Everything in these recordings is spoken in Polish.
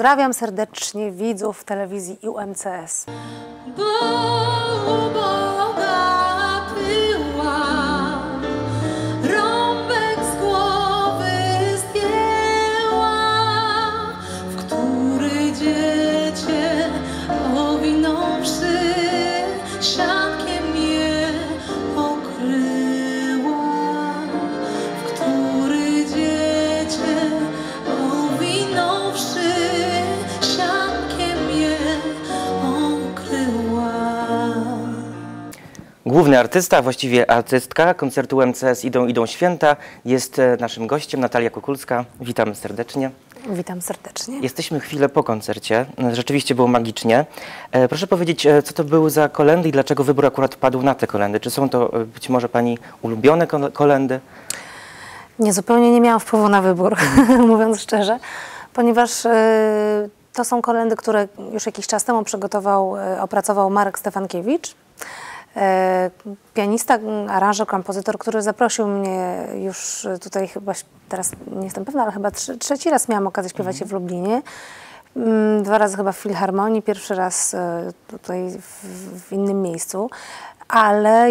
Pozdrawiam serdecznie widzów telewizji UMCS. Główny artysta, a właściwie artystka koncertu UMCS Idą święta jest naszym gościem, Natalia Kukulska. Witamy serdecznie. Witam serdecznie. Jesteśmy chwilę po koncercie. Rzeczywiście było magicznie. Proszę powiedzieć, co to były za kolendy i dlaczego wybór akurat padł na te kolendy? Czy są to być może Pani ulubione kolendy? Nie, zupełnie nie miałam wpływu na wybór, mówiąc szczerze, ponieważ to są kolendy, które już jakiś czas temu opracował Marek Stefankiewicz. Pianista, aranżer, kompozytor, który zaprosił mnie już tutaj chyba, teraz nie jestem pewna, ale chyba trzeci raz miałam okazję śpiewać się w Lublinie. 2 razy chyba w Filharmonii, pierwszy raz tutaj w innym miejscu. Ale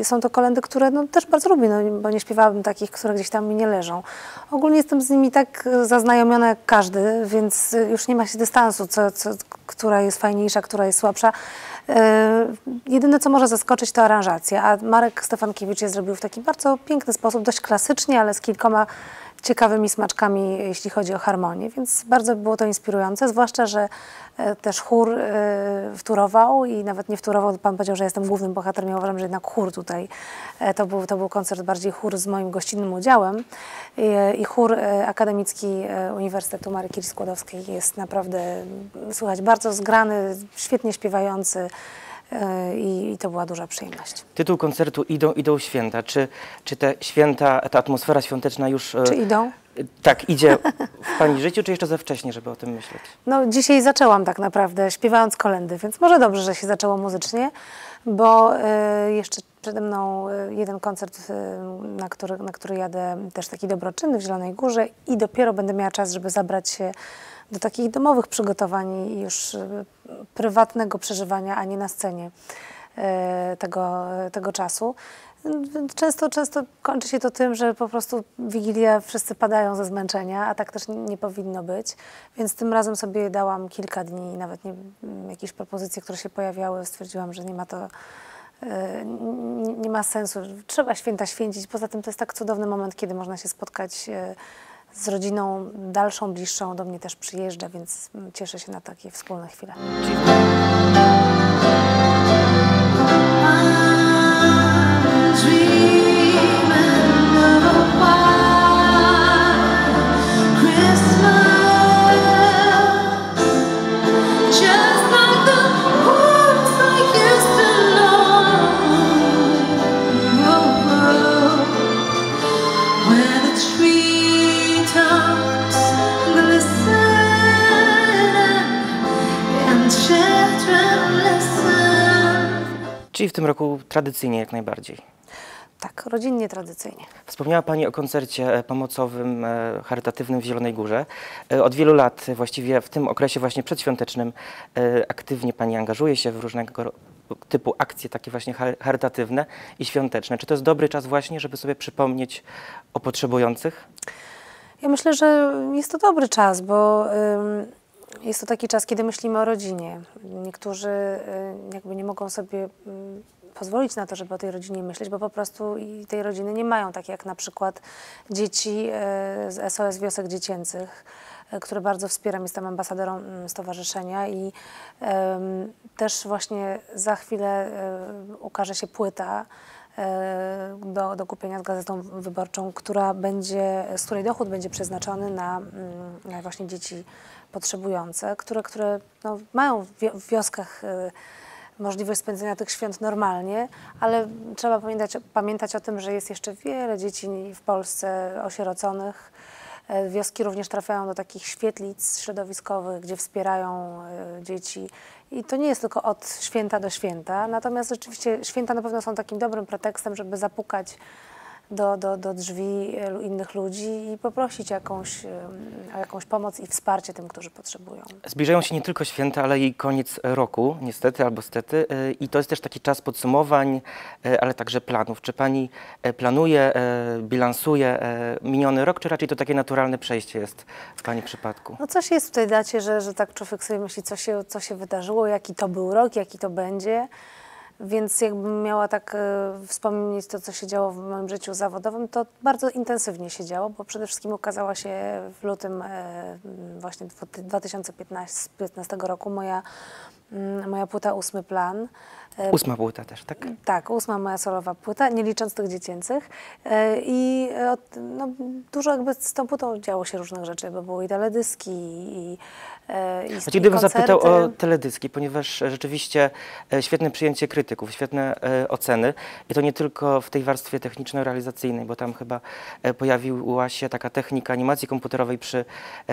są to kolendy, które też bardzo lubię, bo nie śpiewałabym takich, które gdzieś tam mi nie leżą. Ogólnie jestem z nimi tak zaznajomiona jak każdy, więc już nie ma się dystansu, która jest fajniejsza, która jest słabsza. Jedyne, co może zaskoczyć, to aranżacja, a Marek Stefankiewicz je zrobił w taki bardzo piękny sposób, dość klasycznie, ale z kilkoma ciekawymi smaczkami, jeśli chodzi o harmonię, więc bardzo było to inspirujące, zwłaszcza, że też chór wtórował i nawet nie wtórował, pan powiedział, że jestem głównym bohaterem, ja uważam, że jednak chór tutaj, to był koncert bardziej chór z moim gościnnym udziałem i chór akademicki Uniwersytetu Marii Curie-Skłodowskiej jest naprawdę, słychać, bardzo zgrany, świetnie śpiewający. I to była duża przyjemność. Tytuł koncertu Idą święta. Czy te święta, ta atmosfera świąteczna już... Czy idą? Tak, idzie w Pani życiu, czy jeszcze za wcześnie, żeby o tym myśleć? No dzisiaj zaczęłam tak naprawdę, śpiewając kolendy, więc może dobrze, że się zaczęło muzycznie, bo jeszcze przede mną jeden koncert, na który jadę, też taki dobroczynny w Zielonej Górze i dopiero będę miała czas, żeby zabrać się do takich domowych przygotowań i już prywatnego przeżywania, a nie na scenie tego czasu. Często kończy się to tym, że po prostu Wigilia wszyscy padają ze zmęczenia, a tak też nie powinno być. Więc tym razem sobie dałam kilka dni, nawet jakieś propozycje, które się pojawiały, stwierdziłam, że nie ma sensu. Trzeba święta święcić. Poza tym to jest tak cudowny moment, kiedy można się spotkać z rodziną dalszą, bliższą. Do mnie też przyjeżdża, więc cieszę się na takie wspólne chwile. Czyli w tym roku tradycyjnie jak najbardziej. Tak, rodzinnie, tradycyjnie. Wspomniała Pani o koncercie pomocowym, charytatywnym w Zielonej Górze. Od wielu lat, właściwie w tym okresie właśnie przedświątecznym, aktywnie Pani angażuje się w różnego typu akcje takie właśnie charytatywne i świąteczne. Czy to jest dobry czas właśnie, żeby sobie przypomnieć o potrzebujących? Ja myślę, że jest to dobry czas, bo jest to taki czas, kiedy myślimy o rodzinie. Niektórzy jakby nie mogą sobie pozwolić na to, żeby o tej rodzinie myśleć, bo po prostu i tej rodziny nie mają, tak jak na przykład dzieci z SOS Wiosek Dziecięcych, które bardzo wspieram, jestem ambasadorą stowarzyszenia i też właśnie za chwilę ukaże się płyta do kupienia z Gazetą Wyborczą, z której dochód będzie przeznaczony na właśnie dzieci potrzebujące, które mają w wioskach możliwość spędzenia tych świąt normalnie, ale trzeba pamiętać o tym, że jest jeszcze wiele dzieci w Polsce osieroconych. Wioski również trafiają do takich świetlic środowiskowych, gdzie wspierają dzieci. I to nie jest tylko od święta do święta, natomiast rzeczywiście święta na pewno są takim dobrym pretekstem, żeby zapukać do drzwi innych ludzi i poprosić o jakąś pomoc i wsparcie tym, którzy potrzebują. Zbliżają się nie tylko święta, ale i koniec roku, niestety albo stety. I to jest też taki czas podsumowań, ale także planów. Czy pani planuje, bilansuje miniony rok, czy raczej to takie naturalne przejście jest w pani przypadku? No coś jest w tej dacie, że tak człowiek sobie myśli, co się wydarzyło, jaki to był rok, jaki to będzie. Więc jakbym miała tak wspomnieć to, co się działo w moim życiu zawodowym, to bardzo intensywnie się działo, bo przede wszystkim ukazała się w lutym właśnie 2015 roku moja płyta Ósmy Plan. 8. płyta też, tak? Tak, 8. moja solowa płyta, nie licząc tych dziecięcych. I no, dużo jakby z tą płytą działo się różnych rzeczy, bo były i teledyski, i gdybym koncerty. zapytał o teledyski, ponieważ rzeczywiście świetne przyjęcie krytyków, świetne oceny i to nie tylko w tej warstwie techniczno-realizacyjnej, bo tam chyba pojawiła się taka technika animacji komputerowej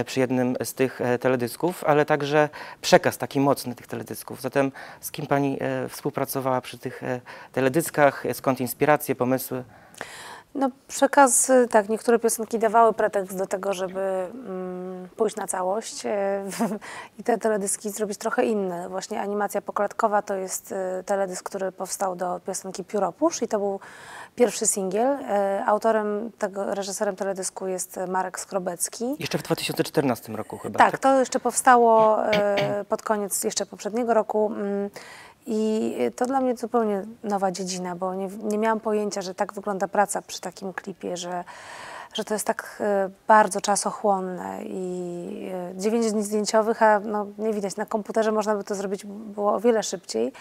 przy jednym z tych teledysków, ale także przekaz taki mocny tych teledysków. Zatem z kim pani współpracowała przy tych teledyskach, skąd inspiracje, pomysły? No przekaz, tak, niektóre piosenki dawały pretekst do tego, żeby pójść na całość i te teledyski zrobić trochę inne. Właśnie Animacja poklatkowa to jest teledysk, który powstał do piosenki Pióropusz i to był pierwszy singiel. Autorem tego, reżyserem teledysku jest Marek Skrobecki. Jeszcze w 2014 roku chyba. Tak, to jeszcze powstało pod koniec jeszcze poprzedniego roku. I to dla mnie zupełnie nowa dziedzina, bo nie miałam pojęcia, że tak wygląda praca przy takim klipie, że to jest tak bardzo czasochłonne i 9 dni zdjęciowych, a no, nie widać, na komputerze można by to zrobić było o wiele szybciej.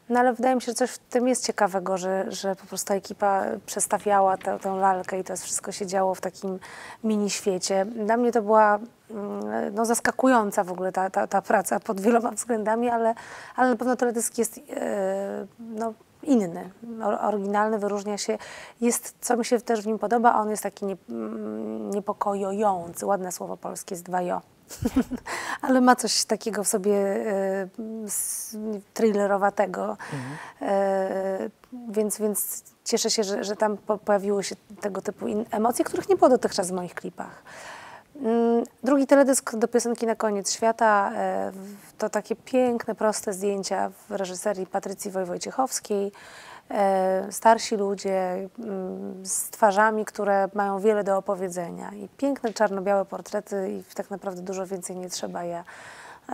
No ale wydaje mi się, że coś w tym jest ciekawego, że po prostu ta ekipa przestawiała tę lalkę i to wszystko się działo w takim mini świecie. Dla mnie to była no, zaskakująca w ogóle ta praca pod wieloma względami, ale na pewno teledysk jest no, inny, oryginalny, wyróżnia się. Jest, co mi się też w nim podoba, on jest taki niepokojący, ładne słowo polskie jest 2 ale ma coś takiego w sobie thrillerowatego, więc cieszę się, że tam pojawiły się tego typu emocje, których nie było dotychczas w moich klipach. Drugi teledysk do piosenki Na koniec świata to takie piękne, proste zdjęcia w reżyserii Patrycji Wojciechowskiej. Starsi ludzie z twarzami, które mają wiele do opowiedzenia i piękne czarno-białe portrety i tak naprawdę dużo więcej nie trzeba. Ja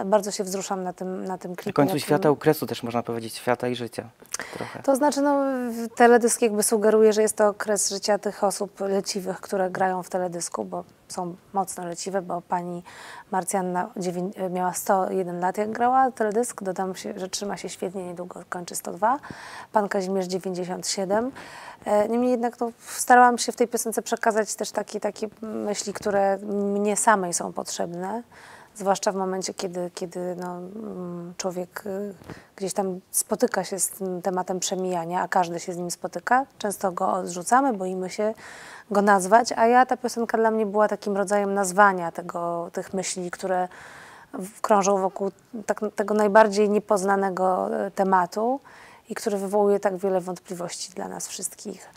bardzo się wzruszam na tym klipie. W końcu świata u kresu też można powiedzieć, świata i życia trochę. To znaczy, no, teledysk jakby sugeruje, że jest to okres życia tych osób leciwych, które grają w teledysku, bo są mocno leciwe, bo pani Marcjanna miała 101 lat, jak grała teledysk. Dodam się, że trzyma się świetnie, niedługo kończy 102. Pan Kazimierz 97. Niemniej jednak no, starałam się w tej piosence przekazać też takie myśli, które mnie samej są potrzebne. Zwłaszcza w momencie, kiedy no, człowiek gdzieś tam spotyka się z tym tematem przemijania, a każdy się z nim spotyka. Często go odrzucamy, boimy się go nazwać, a ta piosenka dla mnie była takim rodzajem nazwania tych myśli, które krążą wokół tego najbardziej niepoznanego tematu i który wywołuje tak wiele wątpliwości dla nas wszystkich.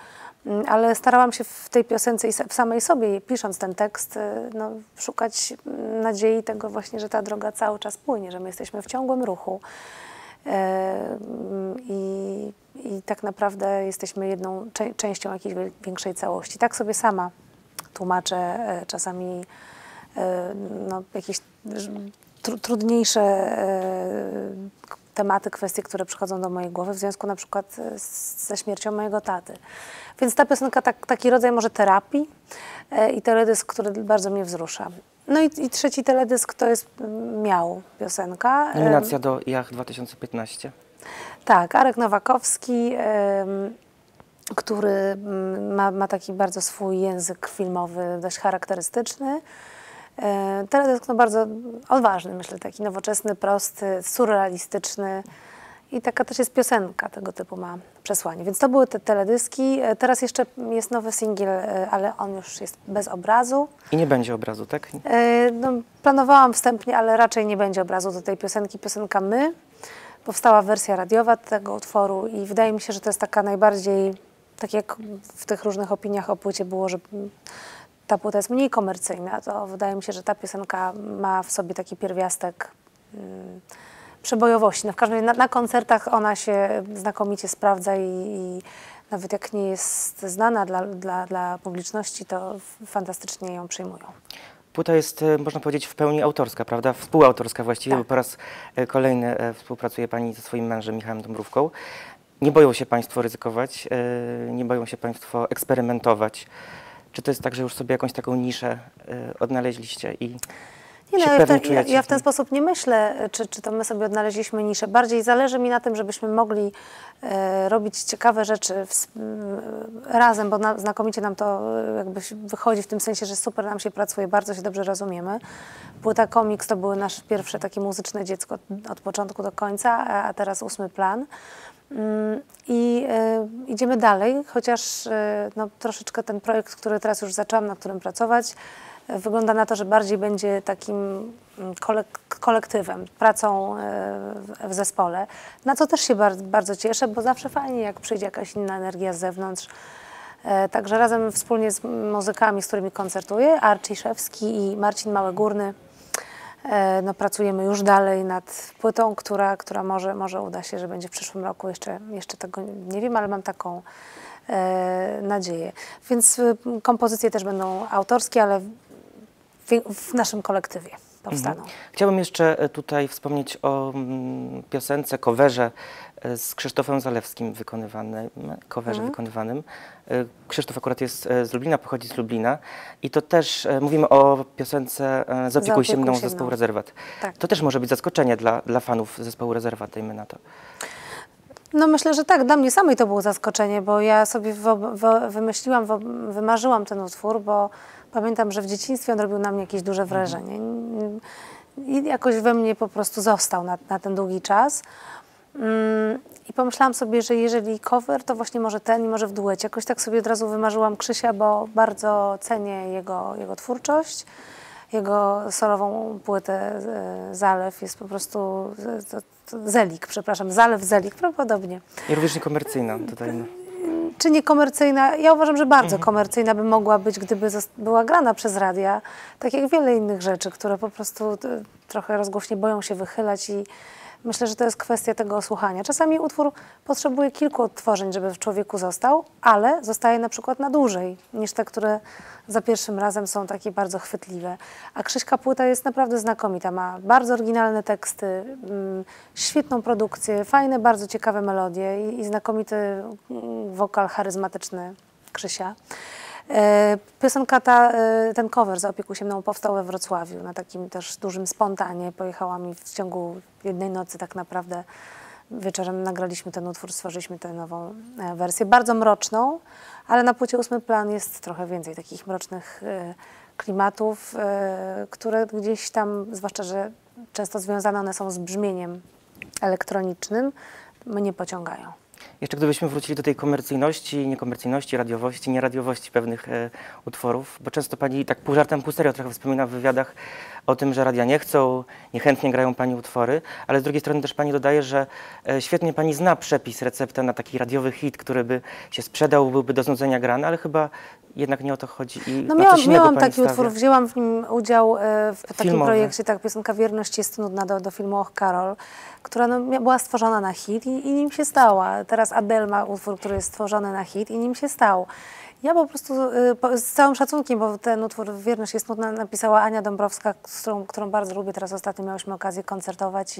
Ale starałam się w tej piosence i w samej sobie, pisząc ten tekst, no, szukać nadziei tego właśnie, że ta droga cały czas płynie, że my jesteśmy w ciągłym ruchu i tak naprawdę jesteśmy jedną częścią jakiejś większej całości. Tak sobie sama tłumaczę czasami no, jakieś trudniejsze tematy, kwestie, które przychodzą do mojej głowy w związku na przykład ze śmiercią mojego taty. Więc ta piosenka taki rodzaj może terapii i teledysk, który bardzo mnie wzrusza. No i trzeci teledysk to jest Miał piosenka. Nominacja do JAH 2015. Tak, Arek Nowakowski, który ma taki bardzo swój język filmowy, dość charakterystyczny. Teledysk no bardzo odważny, myślę, taki nowoczesny, prosty, surrealistyczny i taka też jest piosenka, tego typu ma przesłanie. Więc to były te teledyski. Teraz jeszcze jest nowy singiel, ale on już jest bez obrazu. I nie będzie obrazu, tak? No, planowałam wstępnie, ale raczej nie będzie obrazu do tej piosenki. Piosenka My. Powstała wersja radiowa tego utworu i wydaje mi się, że to jest taka najbardziej tak jak w tych różnych opiniach o płycie było, że ta płyta jest mniej komercyjna, to wydaje mi się, że ta piosenka ma w sobie taki pierwiastek przebojowości. No w każdym razie na koncertach ona się znakomicie sprawdza i nawet jak nie jest znana dla publiczności, to fantastycznie ją przyjmują. Płyta jest, można powiedzieć, w pełni autorska, prawda? Współautorska właściwie, Tak. bo po raz kolejny współpracuje Pani ze swoim mężem Michałem Dąbrówką. Nie boją się Państwo ryzykować, nie boją się Państwo eksperymentować. Czy to jest tak, że już sobie jakąś taką niszę odnaleźliście i Nie, się no, pewnie czujecie? ja w ten sposób nie myślę, czy to my sobie odnaleźliśmy niszę. Bardziej zależy mi na tym, żebyśmy mogli robić ciekawe rzeczy razem, bo znakomicie nam to jakby wychodzi w tym sensie, że super nam się pracuje, bardzo się dobrze rozumiemy. Płyta Komiks to były nasze pierwsze takie muzyczne dziecko od początku do końca, a teraz 8. plan. I idziemy dalej, chociaż no, troszeczkę ten projekt, który teraz już zaczęłam, nad którym pracować, wygląda na to, że bardziej będzie takim kolektywem, pracą w zespole, na co też się bardzo cieszę, bo zawsze fajnie, jak przyjdzie jakaś inna energia z zewnątrz. Także razem wspólnie z muzykami, z którymi koncertuję, Archie Szewski i Marcin Małegórny, no, pracujemy już dalej nad płytą, która może uda się, że będzie w przyszłym roku. Jeszcze tego nie wiem, ale mam taką nadzieję. Więc kompozycje też będą autorskie, ale w naszym kolektywie powstaną. Chciałbym jeszcze tutaj wspomnieć o piosence, coverze z Krzysztofem Zalewskim wykonywanym. Krzysztof akurat jest z Lublina, pochodzi z Lublina i to też mówimy o piosence Zaopiekuj się mną zespołu Rezerwat. Tak. To też może być zaskoczenie dla fanów zespołu Rezerwat, dajmy na to. No myślę, że tak. Dla mnie samej to było zaskoczenie, bo ja sobie wymarzyłam ten utwór, bo pamiętam, że w dzieciństwie on robił na mnie jakieś duże wrażenie. I jakoś we mnie po prostu został na ten długi czas. I pomyślałam sobie, że jeżeli cover, to właśnie może ten i może w duecie. Jakoś tak sobie od razu wymarzyłam Krzysia, bo bardzo cenię jego twórczość. Jego solową płytę Zalew jest po prostu Zelik, przepraszam, Zalew, Zelik, prawdopodobnie. I również niekomercyjna tutaj. Czy niekomercyjna? Ja uważam, że bardzo komercyjna by mogła być, gdyby była grana przez radia, tak jak wiele innych rzeczy, które po prostu trochę rozgłośnie boją się wychylać i myślę, że to jest kwestia tego słuchania. Czasami utwór potrzebuje kilku odtworzeń, żeby w człowieku został, ale zostaje na przykład na dłużej niż te, które za pierwszym razem są takie bardzo chwytliwe. A Krzyśka płyta jest naprawdę znakomita. Ma bardzo oryginalne teksty, świetną produkcję, fajne, bardzo ciekawe melodie i znakomity wokal charyzmatyczny Krzysia. Piosenka ten cover Zaopiekuj się mną powstał we Wrocławiu na takim też dużym spontanie. Pojechałam i w ciągu jednej nocy tak naprawdę wieczorem nagraliśmy ten utwór, stworzyliśmy tę nową wersję, bardzo mroczną, ale na płycie 8. plan jest trochę więcej takich mrocznych klimatów, które gdzieś tam, zwłaszcza, że często związane one są z brzmieniem elektronicznym, mnie pociągają. Jeszcze gdybyśmy wrócili do tej komercyjności, niekomercyjności, radiowości, nieradiowości pewnych utworów, bo często Pani tak pół żartem, pół serio trochę wspomina w wywiadach o tym, że radia nie chcą, niechętnie grają Pani utwory, ale z drugiej strony też Pani dodaje, że świetnie Pani zna przepis, receptę na taki radiowy hit, który by się sprzedał, byłby do znudzenia grany, ale chyba jednak nie o to chodzi i no na coś innego miałam Pani taki utwór, wzięłam w nim udział w takim Filmowy. projekcie, tak, piosenka Wierność jest nudna do filmu Och Karol, która no, była stworzona na hit i nim się stała. Teraz Adele ma utwór, który jest stworzony na hit i nim się stał. Ja po prostu z całym szacunkiem, bo ten utwór Wierność jest nudna napisała Ania Dąbrowska, którą bardzo lubię. Teraz ostatnio miałyśmy okazję koncertować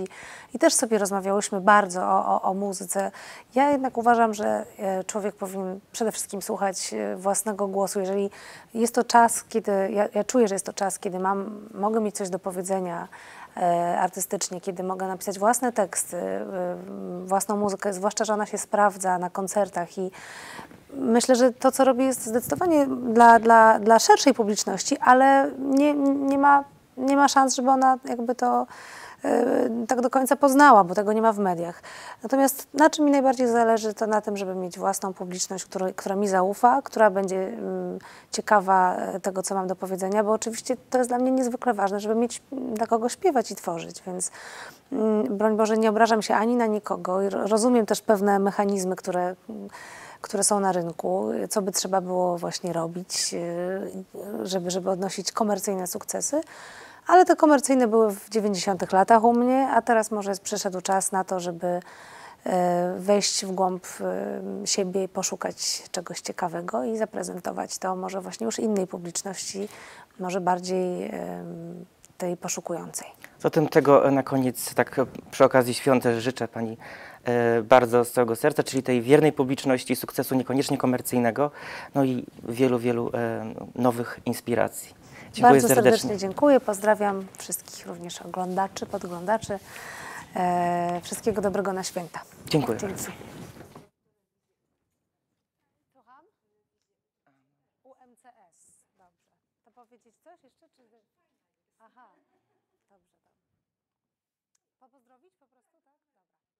i też sobie rozmawiałyśmy bardzo o muzyce. Ja jednak uważam, że człowiek powinien przede wszystkim słuchać własnego głosu. Jeżeli jest to czas, kiedy ja czuję, że jest to czas, kiedy mogę mieć coś do powiedzenia artystycznie, kiedy mogę napisać własne teksty, własną muzykę, zwłaszcza, że ona się sprawdza na koncertach i myślę, że to, co robię, jest zdecydowanie dla szerszej publiczności, ale nie ma szans, żeby ona jakby to tak do końca poznała, bo tego nie ma w mediach. Natomiast na czym mi najbardziej zależy, to na tym, żeby mieć własną publiczność, która mi zaufa, która będzie ciekawa tego, co mam do powiedzenia, bo oczywiście to jest dla mnie niezwykle ważne, żeby mieć dla kogo śpiewać i tworzyć, więc broń Boże, nie obrażam się ani na nikogo i rozumiem też pewne mechanizmy, które które są na rynku, co by trzeba było właśnie robić, żeby odnosić komercyjne sukcesy. Ale te komercyjne były w 90-tych latach u mnie, a teraz może przyszedł czas na to, żeby wejść w głąb siebie i poszukać czegoś ciekawego i zaprezentować to może właśnie już innej publiczności, może bardziej tej poszukującej. Zatem tego na koniec, tak przy okazji świąt życzę Pani bardzo z całego serca, czyli tej wiernej publiczności, sukcesu niekoniecznie komercyjnego, no i wielu, wielu nowych inspiracji. Dziękuję Bardzo serdecznie. serdecznie dziękuję, pozdrawiam wszystkich również oglądaczy, podglądaczy. Wszystkiego dobrego na święta. Dziękuję. Dzięki. Słucham? UMCS. Dobrze. To powiedzieć coś jeszcze? Czy... Aha. Dobrze, dobrze. Pozdrowić po prostu, tak? Dobra.